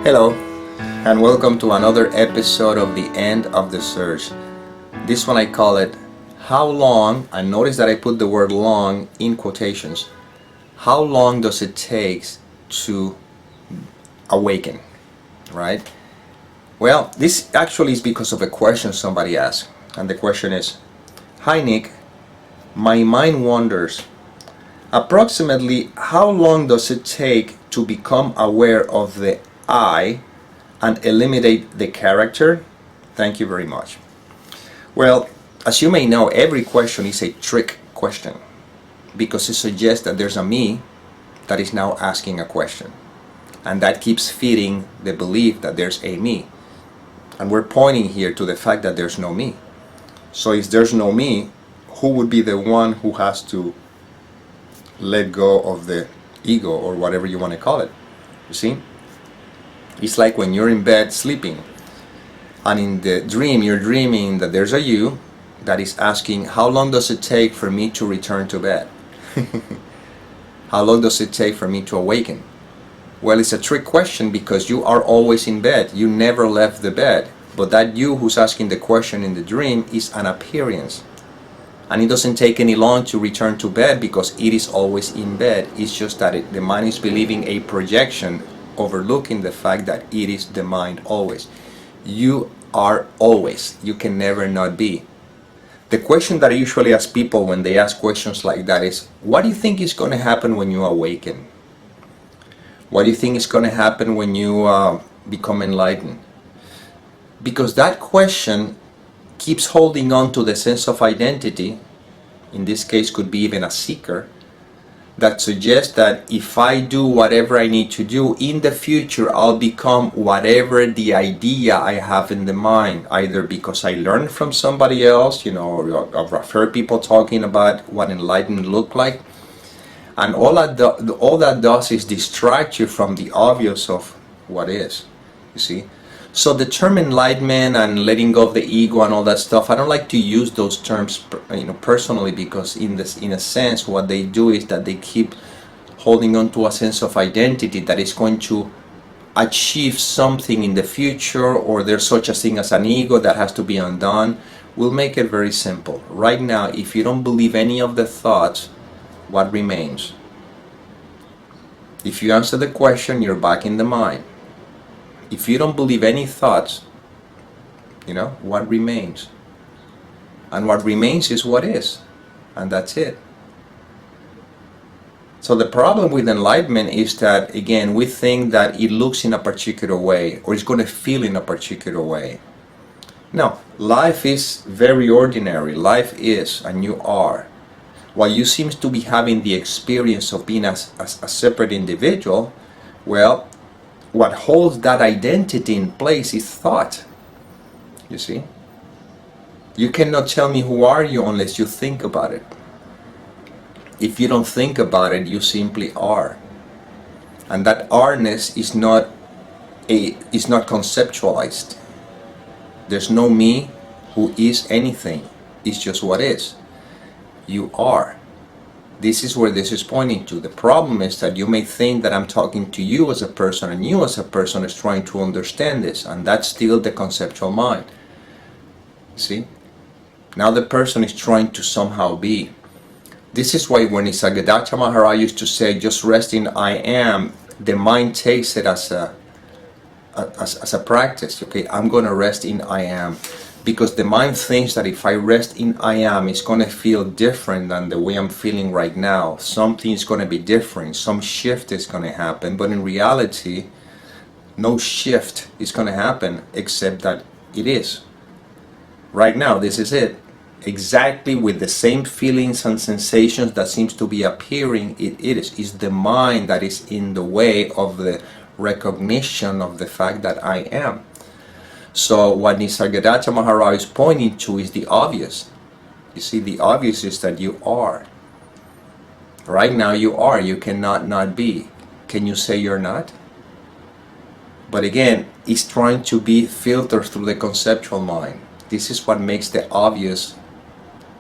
Hello, and welcome to another episode of The End of the Search. This one I call it, How Long, and notice that I put the word long in quotations, how long does it take to awaken, right? Well, this actually is because of a question somebody asked, and the question is, Hi Nick, my mind wanders. Approximately how long does it take to become aware of the I and eliminate the character? Thank you very much. Well, as you may know, every question is a trick question because it suggests that there's a me that is now asking a question, and that keeps feeding the belief that there's a me. And we're pointing here to the fact that there's no me. So if there's no me, who would be the one who has to let go of the ego, or whatever you want to call it? You see? It's like when you're in bed sleeping, and in the dream you're dreaming that there's a you that is asking, how long does it take for me to return to bed? How long does it take for me to awaken? Well, it's a trick question because you are always in bed. You never left the bed. But that you who's asking the question in the dream is an appearance. And it doesn't take any long to return to bed because it is always in bed. It's just that the mind is believing a projection, overlooking the fact that it is the mind always. You are always. You can never not be. The question that I usually ask people when they ask questions like that is, what do you think is going to happen when you awaken? What do you think is going to happen when you become enlightened? Because that question keeps holding on to the sense of identity, in this case could be even a seeker, that suggests that if I do whatever I need to do, in the future I'll become whatever the idea I have in the mind, either because I learned from somebody else, or I've heard people talking about what enlightenment look like, and all that does is distract you from the obvious of what is, you see. So the term enlightenment and letting go of the ego and all that stuff, I don't like to use those terms, personally, because in a sense, what they do is that they keep holding on to a sense of identity that is going to achieve something in the future, or there's such a thing as an ego that has to be undone. We'll make it very simple. Right now, if you don't believe any of the thoughts, what remains? If you answer the question, you're back in the mind. If you don't believe any thoughts, what remains? And what remains is what is. And that's it. So the problem with enlightenment is that, again, we think that it looks in a particular way, or it's going to feel in a particular way. No, life is very ordinary. Life is, and you are. While you seem to be having the experience of being a separate individual, well, what holds that identity in place is thought. You see? You cannot tell me who are you unless you think about it. If you don't think about it, you simply are. And that are-ness is not conceptualized. There's no me who is anything. It's just what is. You are. This is where this is pointing to. The problem is that you may think that I'm talking to you as a person, and you as a person is trying to understand this, and that's still the conceptual mind. See? Now the person is trying to somehow be. This is why when Nisargadatta Maharaj used to say, just rest in I am, the mind takes it as a practice. Okay, I'm going to rest in I am. Because the mind thinks that if I rest in I am, it's going to feel different than the way I'm feeling right now. Something is going to be different. Some shift is going to happen. But in reality, no shift is going to happen except that it is. Right now, this is it. Exactly with the same feelings and sensations that seems to be appearing, it is. It's the mind that is in the way of the recognition of the fact that I am. So what Nisargadatta Maharaj is pointing to is the obvious. You see, the obvious is that you are. Right now you are. You cannot not be. Can you say you're not? But again, it's trying to be filtered through the conceptual mind. This is what makes the obvious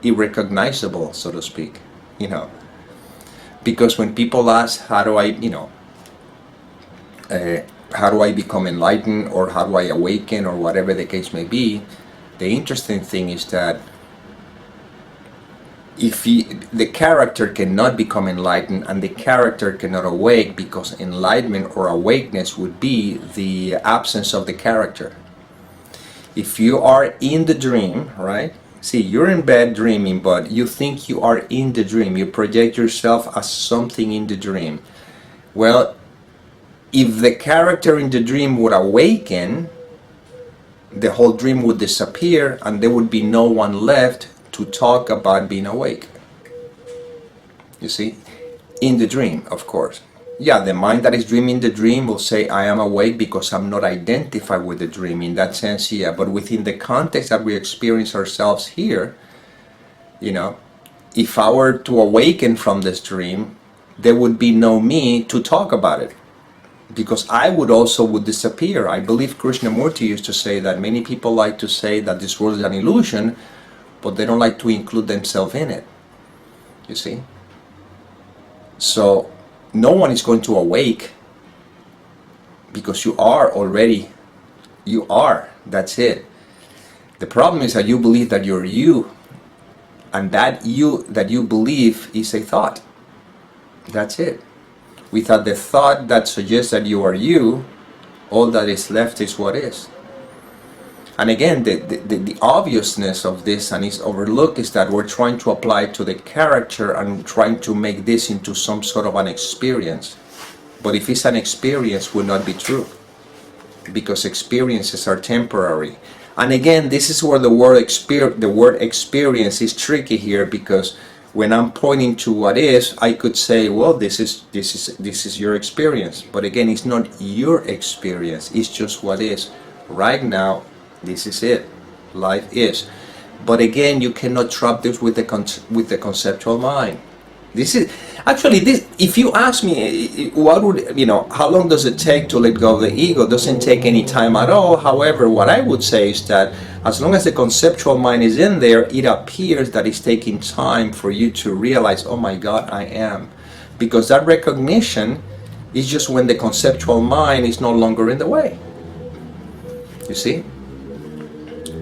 irrecognizable, so to speak. Because when people ask, how do I, how do I become enlightened, or how do I awaken, or whatever the case may be, the interesting thing is that if the character cannot become enlightened and the character cannot awake, because enlightenment or awakeness would be the absence of the character. If you are in the dream, right? See, you're in bed dreaming, but you think you are in the dream. You project yourself as something in the dream. Well, if the character in the dream would awaken, the whole dream would disappear and there would be no one left to talk about being awake. You see? In the dream, of course. Yeah, the mind that is dreaming the dream will say, I am awake because I'm not identified with the dream. In that sense, yeah. But within the context that we experience ourselves here, if I were to awaken from this dream, there would be no me to talk about it, because I would disappear. I believe Krishnamurti used to say that many people like to say that this world is an illusion, but they don't like to include themselves in it. You see? So no one is going to awake, because you are already, that's it. The problem is that you believe that you're you, and that you believe is a thought. That's it. Without the thought that suggests that you are you, all that is left is what is. And again, the obviousness of this, and is overlooked, is that we're trying to apply it to the character and trying to make this into some sort of an experience. But if it's an experience, it would not be true, because experiences are temporary. And again, this is where the word experience is tricky here, because when I'm pointing to what is, I could say, well, this is your experience. But again, it's not your experience. It's just what is. Right now, this is it. Life is. But again, you cannot trap this with the conceptual mind. This is actually this. If you ask me, what would how long does it take to let go of the ego? It doesn't take any time at all. However, what I would say is that as long as the conceptual mind is in there, it appears that it's taking time for you to realize, oh my God, I am. Because that recognition is just when the conceptual mind is no longer in the way. You see?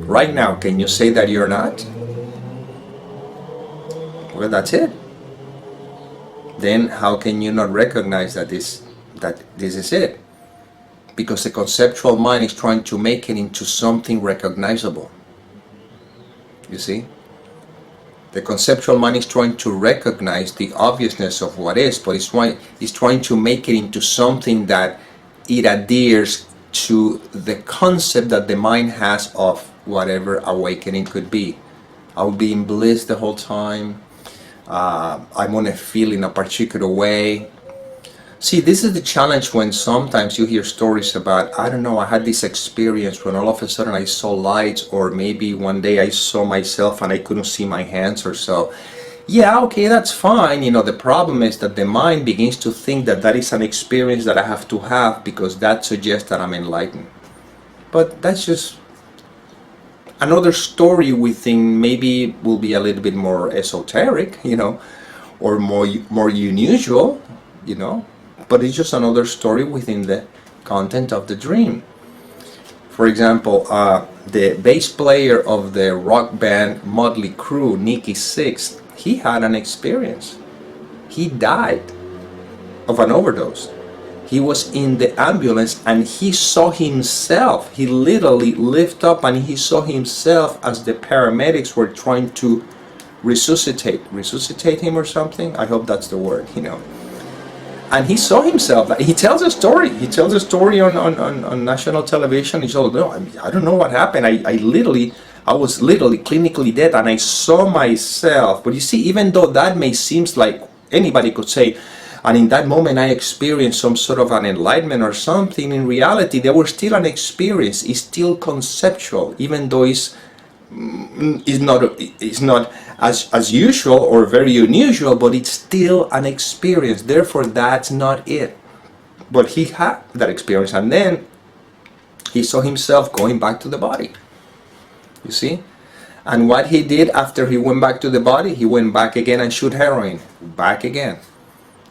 Right now, can you say that you're not? Well, that's it. Then how can you not recognize that this is it? Because the conceptual mind is trying to make it into something recognizable. You see? The conceptual mind is trying to recognize the obviousness of what is, but it's trying to make it into something that it adheres to the concept that the mind has of whatever awakening could be. I'll be in bliss the whole time. I'm going to feel in a particular way. See, this is the challenge when sometimes you hear stories about, I don't know, I had this experience when all of a sudden I saw lights, or maybe one day I saw myself and I couldn't see my hands or so. Yeah, okay, that's fine. The problem is that the mind begins to think that that is an experience that I have to have, because that suggests that I'm enlightened. But that's just another story we think maybe will be a little bit more esoteric, or more unusual, but it's just another story within the content of the dream. For example, the bass player of the rock band Motley Crue, Nicky Sixx, he had an experience. He died of an overdose. He was in the ambulance and he saw himself. He literally lifted up and he saw himself as the paramedics were trying to resuscitate him or something. I hope that's the word, And he saw himself. He tells a story. He tells a story on national television. He said, no, I don't know what happened. I was literally clinically dead and I saw myself. But you see, even though that may seem like anybody could say, and in that moment I experienced some sort of an enlightenment or something, in reality there was still an experience. It's still conceptual, even though it's not as usual or very unusual, but it's still an experience. Therefore, that's not it. But he had that experience, and then he saw himself going back to the body. You see? And what he did after he went back to the body, he went back again and shoot heroin. Back again.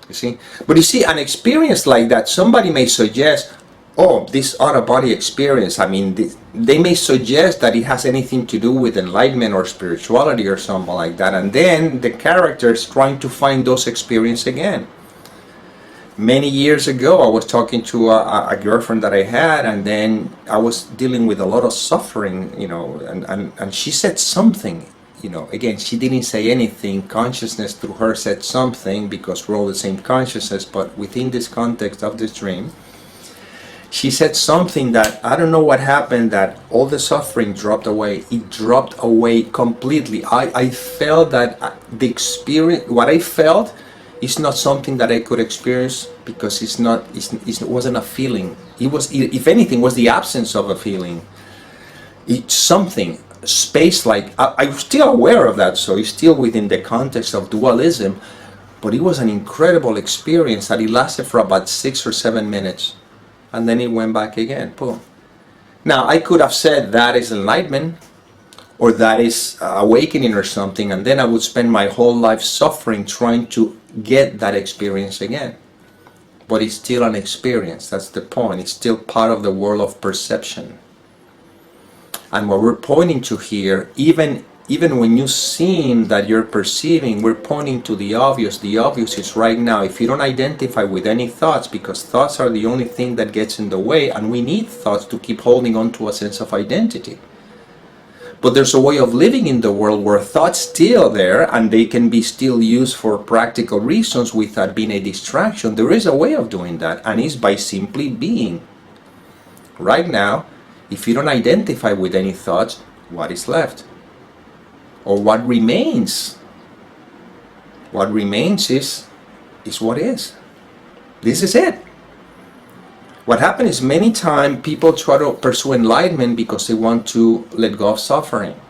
You see? But you see, an experience like that, somebody may suggest, oh, this out-of-body experience, I mean, they may suggest that it has anything to do with enlightenment or spirituality or something like that, and then the character is trying to find those experiences again. Many years ago, I was talking to a girlfriend that I had, and then I was dealing with a lot of suffering, and she said something, again, she didn't say anything. Consciousness through her said something, because we're all the same consciousness, but within this context of this dream, she said something that I don't know what happened, that all the suffering dropped away. It dropped away completely. I felt that the experience, what I felt, is not something that I could experience, because it wasn't a feeling. It was, if anything, was the absence of a feeling. It's something space-like. I'm still aware of that, so it's still within the context of dualism, but it was an incredible experience that it lasted for about 6 or 7 minutes. And then it went back again, boom. Now, I could have said that is enlightenment, or that is awakening or something, and then I would spend my whole life suffering trying to get that experience again. But it's still an experience, that's the point. It's still part of the world of perception. And what we're pointing to here, even when you seem that you're perceiving, we're pointing to the obvious. The obvious is right now. If you don't identify with any thoughts, because thoughts are the only thing that gets in the way, and we need thoughts to keep holding on to a sense of identity. But there's a way of living in the world where thoughts still there, and they can be still used for practical reasons without being a distraction. There is a way of doing that, and it's by simply being. Right now, if you don't identify with any thoughts, what is left? Or what remains? What remains is what is. This is it. What happens is many times people try to pursue enlightenment because they want to let go of suffering.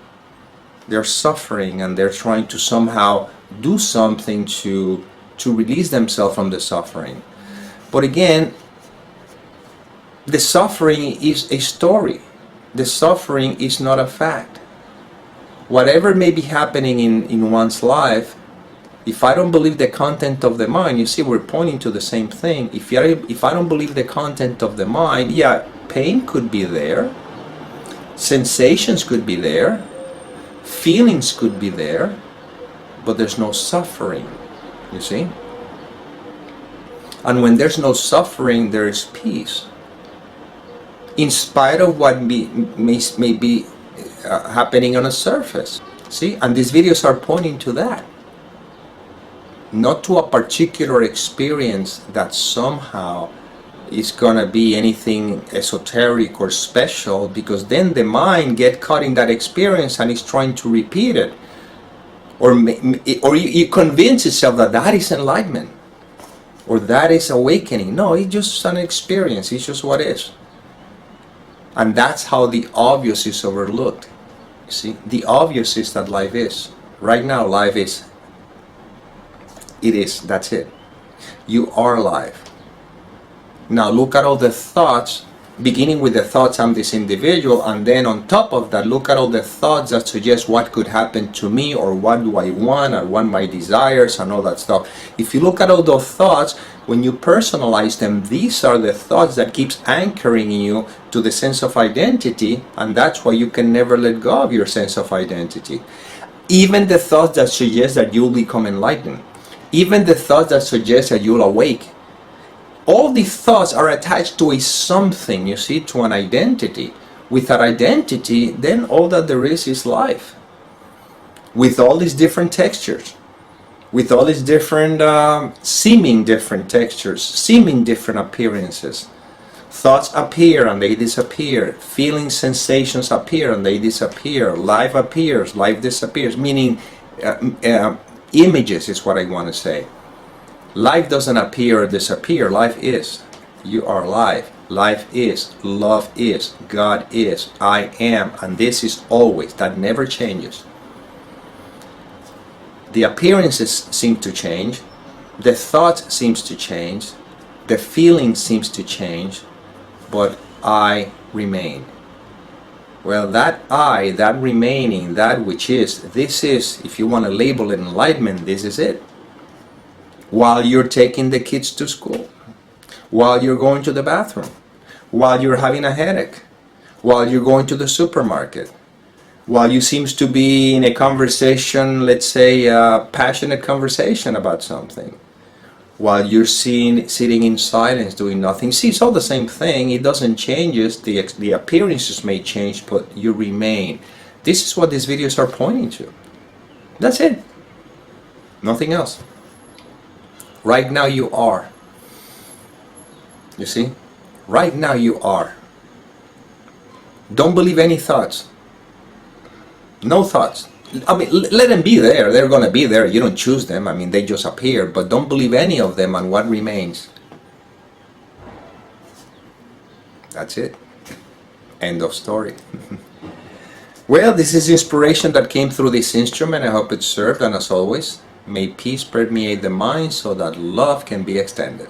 They're suffering and they're trying to somehow do something to release themselves from the suffering. But again, the suffering is a story. The suffering is not a fact. Whatever may be happening in one's life, if I don't believe the content of the mind, you see, we're pointing to the same thing. If I don't believe the content of the mind, yeah, pain could be there, sensations could be there, feelings could be there, but there's no suffering, you see? And when there's no suffering, there is peace. In spite of what may be happening on a surface. See, and these videos are pointing to that. Not to a particular experience that somehow is gonna be anything esoteric or special, because then the mind get caught in that experience and is trying to repeat it, or you convince itself that that is enlightenment, or that is awakening. No, it's just an experience. It's just what is. And that's how the obvious is overlooked. You see, the obvious is that life is. Right now, life is. It is. That's it. You are alive. Now look at all the thoughts, beginning with the thoughts, I'm this individual, and then on top of that, look at all the thoughts that suggest what could happen to me, or what do I want, or what my desires, and all that stuff. If you look at all those thoughts, when you personalize them, these are the thoughts that keeps anchoring you to the sense of identity, and that's why you can never let go of your sense of identity. Even the thoughts that suggest that you'll become enlightened, even the thoughts that suggest that you'll awake, all these thoughts are attached to a something, you see, to an identity. With that identity, then all that there is life. With all these different textures, with all these different, seeming different textures, seeming different appearances. Thoughts appear and they disappear. Feelings, sensations appear and they disappear. Life appears, life disappears. Meaning, images is what I want to say. Life doesn't appear or disappear. Life is. You are alive. Life is. Love is. God is. I am. And this is always. That never changes. The appearances seem to change. The thoughts seems to change. The feeling seems to change. But I remain. Well, that I, that remaining, that which is, this is, if you want to label it enlightenment, this is it. While you're taking the kids to school, while you're going to the bathroom, while you're having a headache, while you're going to the supermarket, while you seems to be in a conversation, let's say a passionate conversation about something, while you're sitting in silence doing nothing. See, it's all the same thing. It doesn't change. The appearances may change, but you remain. This is what these videos are pointing to. That's it. Nothing else. Right now you are. You see? Right now you are. Don't believe any thoughts. No thoughts. I mean, let them be there. They're going to be there. You don't choose them. I mean, they just appear. But don't believe any of them, and what remains. That's it. End of story. Well, this is inspiration that came through this instrument. I hope it served. And as always, may peace permeate the mind so that love can be extended.